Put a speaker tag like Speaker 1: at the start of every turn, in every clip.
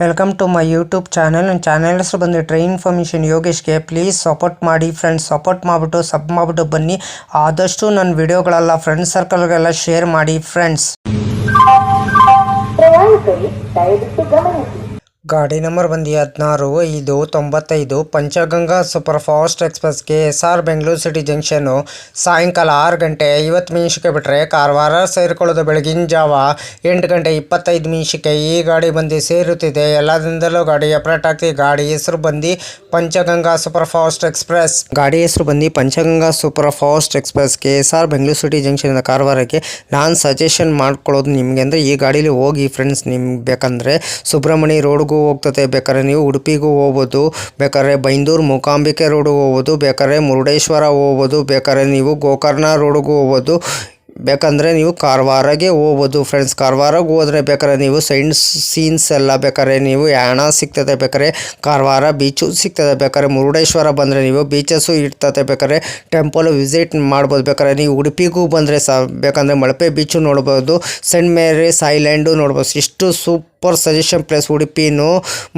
Speaker 1: Welcome to my YouTube channel. ನನ್ನ channel ಹೆಸರು ಬಂದು ಟ್ರೈನ್ ಇನ್ಫಾರ್ಮೇಷನ್ ಯೋಗೇಶ್ಗೆ. ಪ್ಲೀಸ್ ಸಪೋರ್ಟ್ ಮಾಡಿ ಫ್ರೆಂಡ್ಸ್. ಸಪೋರ್ಟ್ ಮಾಡಿಬಿಟ್ಟು ಸಬ್ ಮಾಡಿಬಿಟ್ಟು ಬನ್ನಿ. ಆದಷ್ಟು ನನ್ನ ವಿಡಿಯೋಗಳೆಲ್ಲ ಫ್ರೆಂಡ್ಸ್ ಸರ್ಕಲ್ಗೆಲ್ಲ ಶೇರ್ ಮಾಡಿ ಫ್ರೆಂಡ್ಸ್. ಗಾಡಿ ನಂಬರ್ ಬಂದು 16/5/95 Panchganga super fast express KSR Bengaluru city junction ಸಾಯಂಕಾಲ 6:50 ಬಿಟ್ಟರೆ ಕಾರವಾರ ಸೇರಿಕೊಳ್ಳೋದು ಬೆಳಗಿನ ಜಾವ 8:25 ಈ ಗಾಡಿ ಬಂದು ಸೇರುತ್ತಿದೆ. ಎಲ್ಲದಿಂದಲೂ ಗಾಡಿ ಅಪ್ರೇಟ್ ಆಗ್ತಿದೆ. ಗಾಡಿ ಹೆಸರು ಬಂದು ಪಂಚಗಂಗಾ ಸೂಪರ್ ಫಾಸ್ಟ್ ಎಕ್ಸ್ಪ್ರೆಸ್. ಗಾಡಿ ಹೆಸರು ಬಂದು Panchganga super fast express KSR Bengaluru city ಜಂಕ್ಷನಿಂದ ಕಾರವಾರಕ್ಕೆ ನಾನು ಸಜೆಷನ್ ಮಾಡ್ಕೊಳ್ಳೋದು ನಿಮಗೆ ಅಂದರೆ ಈ ಗಾಡೀಲಿ ಹೋಗಿ ಫ್ರೆಂಡ್ಸ್. ನಿಮ್ಗೆ ಬೇಕಂದರೆ ಸುಬ್ರಹ್ಮಣ್ಯ ರೋಡ್ಗೂ ಹೋಗ್ತದೆ, ಬೇಕಾದ್ರೆ ನೀವು ಉಡುಪಿಗೂ ಹೋಗ್ಬೋದು, ಬೇಕಾದ್ರೆ ಬೈಂದೂರು ಮೂಕಾಂಬಿಕೆ ರೋಡ್ಗೂ ಹೋಗ್ಬೋದು, ಬೇಕಾದ್ರೆ ಮುರುಡೇಶ್ವರ ಹೋಗ್ಬೋದು, ಬೇಕಾದ್ರೆ ನೀವು ಗೋಕರ್ಣ ರೋಡ್ಗೂ ಹೋಗ್ಬೋದು, ಬೇಕಂದರೆ ನೀವು ಕಾರವಾರಗೆ ಹೋಗ್ಬೋದು ಫ್ರೆಂಡ್ಸ್. ಕಾರವಾರಗೆ ಹೋದರೆ ಬೇಕಾದ್ರೆ ನೀವು ಸೀನ್ಸ್ ಎಲ್ಲ ಬೇಕಾದ್ರೆ ನೀವು ಯಾಣ ಸಿಗ್ತದೆ, ಬೇಕಾದ್ರೆ ಕಾರವಾರ ಬೀಚು ಸಿಗ್ತದೆ, ಬೇಕಾದ್ರೆ ಮುರುಡೇಶ್ವರ ಬಂದರೆ ನೀವು ಬೀಚಸ್ಸು ಇರ್ತದೆ, ಬೇಕಾದ್ರೆ ಟೆಂಪಲ್ ವಿಸಿಟ್ ಮಾಡ್ಬೋದು. ಬೇಕಾದ್ರೆ ನೀವು ಉಡುಪಿಗೂ ಬಂದರೆ ಬೇಕಂದರೆ ಮಲ್ಪೆ ಬೀಚು ನೋಡ್ಬೋದು, ಸೆಂಟ್ ಮೇರಿಸ್ ಐಲ್ಯಾಂಡು ನೋಡ್ಬೋದು. ಇಷ್ಟು ಸೂಪರ್ ಸಜೆಷನ್ ಪ್ಲೇಸ್ ಉಡುಪಿನೂ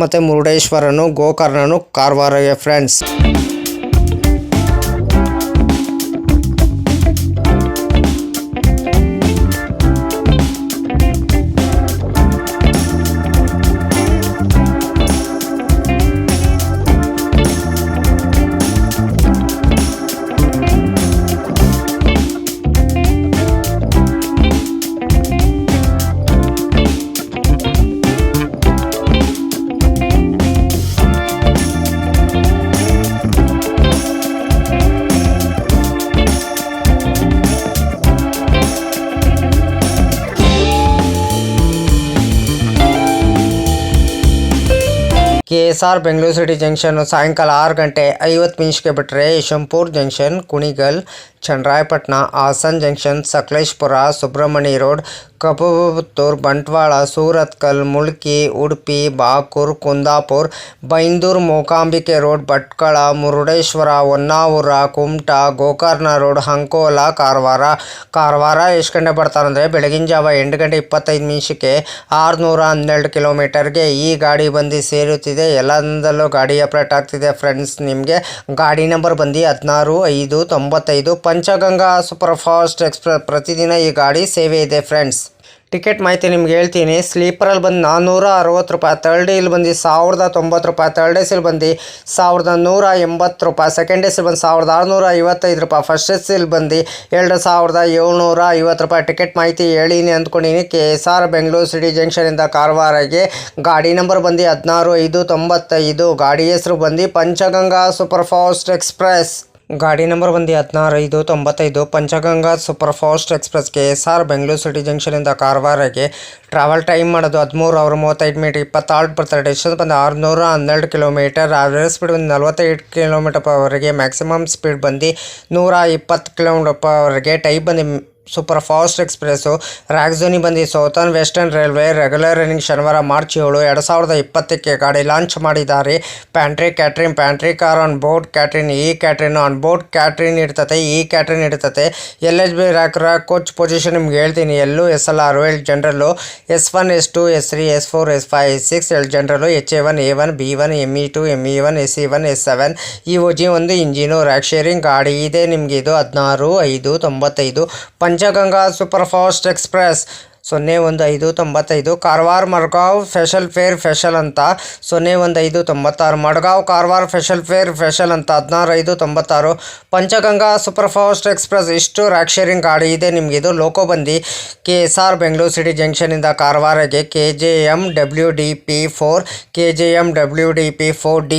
Speaker 1: ಮತ್ತು ಮುರುಡೇಶ್ವರನು ಗೋಕರ್ಣನು ಕಾರವಾರಗೆ friends. KSR Bengaluru city junction ಸಾಯಂಕಾಲ 6:50 ಬಿಟ್ಟರೆ Yeshwanthpur junction, Kunigal, Channarayapatna, Hassan junction, Sakleshpur, Subrahmanya road, Kabbuttur, Bantwal, Surathkal, Mulki, Udupi, Bakur, Kundapura, Byndoor, Mookambika road, Bhatkal, Murudeshwar, Honnavar, Kumta, Gokarna road, Ankola, Karwar ಎಷ್ಟು ಗಂಟೆ ಬರ್ತಾರಂದರೆ ಬೆಳಗಿನ ಜಾವ 8:25 612 ಕಿಲೋಮೀಟರ್ಗೆ ಈ ಗಾಡಿ ಬಂದು ಸೇರುತ್ತಿದೆ. ಎಲ್ಲದರಲ್ಲೂ ಗಾಡಿ ಅಪ್ರೇಟ್ ಆಗ್ತಿದೆ ಫ್ರೆಂಡ್ಸ್. ನಿಮಗೆ ಗಾಡಿ ನಂಬರ್ ಬಂದು 16/5/95 ಪಂಚಗಂಗಾ ಸೂಪರ್ ಫಾಸ್ಟ್ ಎಕ್ಸ್ಪ್ರೆಸ್. ಪ್ರತಿದಿನ ಈ ಗಾಡಿ ಸೇವೆ ಇದೆ ಫ್ರೆಂಡ್ಸ್. ಟಿಕೆಟ್ ಮಾಹಿತಿ ನಿಮ್ಗೆ ಹೇಳ್ತೀನಿ. ಸ್ಲೀಪರಲ್ಲಿ ಬಂದು 460 ರೂಪಾಯಿ, ಥರ್ಡ್ ಇಲ್ಲಿ ಬಂದು 1090 ರೂಪಾಯಿ, ಥರ್ಡ್ ಎಸಿಲಿ ಬಂದು 1180 ರೂಪಾಯಿ, ಸೆಕೆಂಡ್ ಎಸಿಲಿ ಬಂದು 1655 ರೂಪಾಯಿ, ಫಸ್ಟ್ ಎಸಿಲಿ ಬಂದು 2750 ರೂಪಾಯಿ. ಟಿಕೆಟ್ ಮಾಹಿತಿ ಹೇಳಿನಿ ಅಂದ್ಕೊಂಡಿನಿ. KSR ಬೆಂಗಳೂರು ಸಿಟಿ ಜಂಕ್ಷನಿಂದ ಕಾರವಾರಗೆ ಗಾಡಿ ನಂಬರ್ ಬಂದು 16/5/95. ಗಾಡಿ ಹೆಸರು ಬಂದು ಪಂಚಗಂಗಾ ಸೂಪರ್ ಫಾಸ್ಟ್ ಎಕ್ಸ್ಪ್ರೆಸ್. ಗಾಡಿ ನಂಬರ್ ಬಂದು 16/5/95 Panchganga super fast express KSR Bengaluru city ಜಂಕ್ಷನಿಂದ ಕಾರವಾರಗೆ. ಟ್ರಾವೆಲ್ ಟೈಮ್ ಮಾಡೋದು 13 hours 35 minutes 20 hours ಬರ್ತಾರೆ. ಡಿಸ್ಟೆನ್ಸ್ ಬಂದು 612 ಕಿಲೋಮೀಟರ್. ಆವ್ರೇಜ್ ಸ್ಪೀಡ್ ಬಂದು 48 km/h. ಮ್ಯಾಕ್ಸಿಮಮ್ ಸ್ಪೀಡ್ ಬಂದು 120 km/h. ಟೈಪ್ ಬಂದು super fast express. Rake zone ಬಂದು southern western railway. Regular running ಶನಿವಾರ ಮಾರ್ಚ್ 7, 2020 ಗಾಡಿ ಲಾಂಚ್ ಮಾಡಿದ್ದಾರೆ. Pantry car on board catering. ಈ ಕ್ಯಾಟ್ರಿನ್ ಆನ್ ಬೋರ್ಡ್ ಕ್ಯಾಟ್ರಿನ್ ಇರ್ತದೆ. ಈ ಕ್ಯಾಟ್ರಿನ್ ಇರ್ತದೆ. LHB ರ್ಯಾಕ್ ಕೋಚ್ ಪೊಸಿಷನ್ ನಿಮ್ಗೆ ಹೇಳ್ತೀನಿ. ಎಲ್ಲು SLR, L general, S1 S2 S3 S4 S5 S6 L general, HA1 A1 B1 ME2 ME1 SE1 S7 EOG ಒಂದು engine. Rake sharing ಗಾಡಿ ಇದೆ ನಿಮಗೆ. ಇದು 16/5/95 Panchganga super fast express. 01/5/95 Karwar Madgaon special fare special ಅಂತ 01/5/96 Madgaon Karwar special fare special ಅಂತ 16/5/96 Panchganga super fast express. ಇಷ್ಟು rake sharing ಗಾಡಿ ಇದೆ ನಿಮಗೆ. ಇದು ಲೋಕೋ ಬಂದು KSR ಬೆಂಗಳೂರು ಸಿಟಿ ಜಂಕ್ಷನಿಂದ ಕಾರವಾರಗೆ KJM WDP4 KJM WDP4D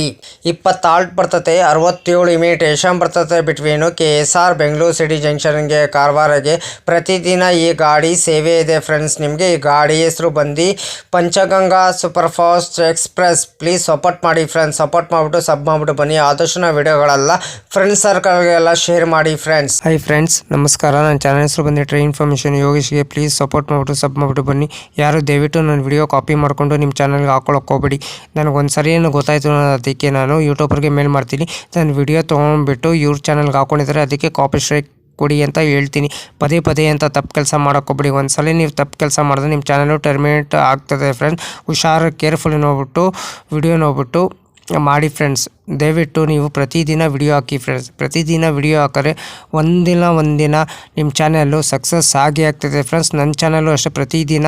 Speaker 1: 20 halt ಬರ್ತದೆ. 67 ಇಮಿಟೇಷನ್ ಬರ್ತದೆ ಬಿಟ್ವೀನು KSR ಬೆಂಗಳೂರು ಸಿಟಿ ಜಂಕ್ಷನ್ಗೆ ಕಾರವಾರಗೆ. ಪ್ರತಿದಿನ ಈ ಗಾಡಿ ಸೇವೆ ಇದೆ ಫ್ರೆಂಡ್ಸ್. ನಿಮಗೆ ಈ ಗಾಡಿ ಹೆಸರು ಬಂದು Panchganga super fast express. Please support ಮಾಡಿ ಫ್ರೆಂಡ್ಸ್. ಸಪೋರ್ಟ್ ಮಾಡಿಬಿಟ್ಟು ಸಬ್ ಮಾಡಿಬಿಟ್ಟು ಬನ್ನಿ. ಆದಷ್ಟು ನಾವು ವಿಡಿಯೋಗಳೆಲ್ಲ ಫ್ರೆಂಡ್ಸ್ ಸರ್ಕಲ್ಗೆಲ್ಲ ಶೇರ್ ಮಾಡಿ ಫ್ರೆಂಡ್ಸ್. ಹೈ ಫ್ರೆಂಡ್ಸ್, ನಮಸ್ಕಾರ. ನನ್ನ ಚಾನಲ್ ಹೆಸರು ಬಂದು ಟ್ರೈನ್ ಇನ್ಫಾರ್ಮೇಷನ್ ಯೋಗೇಶ್ಗೆ. ಪ್ಲೀಸ್ ಸಪೋರ್ಟ್ ಮಾಡಿಬಿಟ್ಟು ಸಬ್ ಮಾಡಿಬಿಟ್ಟು ಬನ್ನಿ. ಯಾರು ದಯವಿಟ್ಟು ನನ್ನ ವಿಡಿಯೋ ಕಾಪಿ ಮಾಡಿಕೊಂಡು ನಿಮ್ಮ ಚಾನಲ್ಗೆ ಹಾಕೊಳ್ಳೋಕೆ ಹೋಗಬೇಡಿ. ನನಗೊಂದು ಸರಿ ಏನು ಗೊತ್ತಾಯಿತು ಅದಕ್ಕೆ ನಾನು ಯೂಟ್ಯೂಬರ್ಗೆ ಮೇಲ್ ಮಾಡ್ತೀನಿ. ನನ್ನ ವಿಡಿಯೋ ತೊಗೊಂಡ್ಬಿಟ್ಟು ಇವ್ರ ಚಾನಲ್ಗೆ ಹಾಕೊಂಡಿದ್ದಾರೆ, ಅದಕ್ಕೆ ಕಾಪಿ ಸ್ಟ್ರೈಕ್ ಕೊಡಿ ಅಂತ ಹೇಳ್ತೀನಿ. ಪದೇ ಪದೇ ಅಂತ ತಪ್ಪು ಕೆಲಸ ಮಾಡೋಕ್ಕೋಗ್ಬೇಡಿ. ಒಂದ್ಸಲ ನೀವು ತಪ್ಪು ಕೆಲಸ ಮಾಡಿದ್ರೆ ನಿಮ್ಮ ಚಾನಲು ಟರ್ಮಿನೇಟ್ ಆಗ್ತದೆ ಫ್ರೆಂಡ್ಸ್. ಹುಷಾರು ಕೇರ್ಫುಲಿ ನೋಡ್ಬಿಟ್ಟು ವಿಡಿಯೋ ನೋಡ್ಬಿಟ್ಟು ಮಾಡಿ ಫ್ರೆಂಡ್ಸ್. ದಯವಿಟ್ಟು ನೀವು ಪ್ರತಿದಿನ ವಿಡಿಯೋ ಹಾಕಿ ಫ್ರೆಂಡ್ಸ್. ಪ್ರತಿದಿನ ವಿಡಿಯೋ ಹಾಕಿದ್ರೆ ಒಂದಿನ ನಿಮ್ಮ ಚಾನಲ್ಲು ಸಕ್ಸಸ್ ಆಗೇ ಆಗ್ತದೆ ಫ್ರೆಂಡ್ಸ್. ನನ್ನ ಚಾನಲ್ಲು ಅಷ್ಟೇ ಪ್ರತಿದಿನ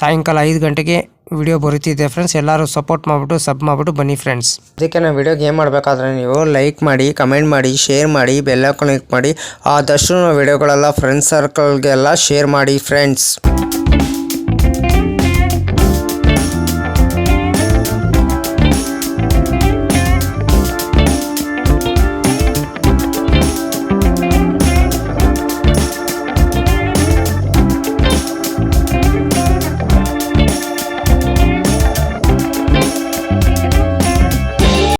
Speaker 1: ಸಾಯಂಕಾಲ 5 ಗಂಟೆಗೆ ವಿಡಿಯೋ ಬರುತ್ತಿದೆ ಫ್ರೆಂಡ್ಸ್. ಎಲ್ಲರೂ ಸಪೋರ್ಟ್ ಮಾಡಿಬಿಟ್ಟು ಸಬ್ ಮಾಡಿಬಿಟ್ಟು ಬನ್ನಿ ಫ್ರೆಂಡ್ಸ್. ಅದಕ್ಕೆ ನಾನು ವಿಡಿಯೋಗೆ ಏನು ಮಾಡಬೇಕಾದ್ರೆ ನೀವು ಲೈಕ್ ಮಾಡಿ, ಕಮೆಂಟ್ ಮಾಡಿ, ಶೇರ್ ಮಾಡಿ, ಬೆಲ್ ಐಕಾನ್ ಕ್ಲಿಕ್ ಮಾಡಿ. ಆದಷ್ಟು ವಿಡಿಯೋಗಳೆಲ್ಲ ಫ್ರೆಂಡ್ಸ್ ಸರ್ಕಲ್ಗೆಲ್ಲ ಶೇರ್ ಮಾಡಿ ಫ್ರೆಂಡ್ಸ್.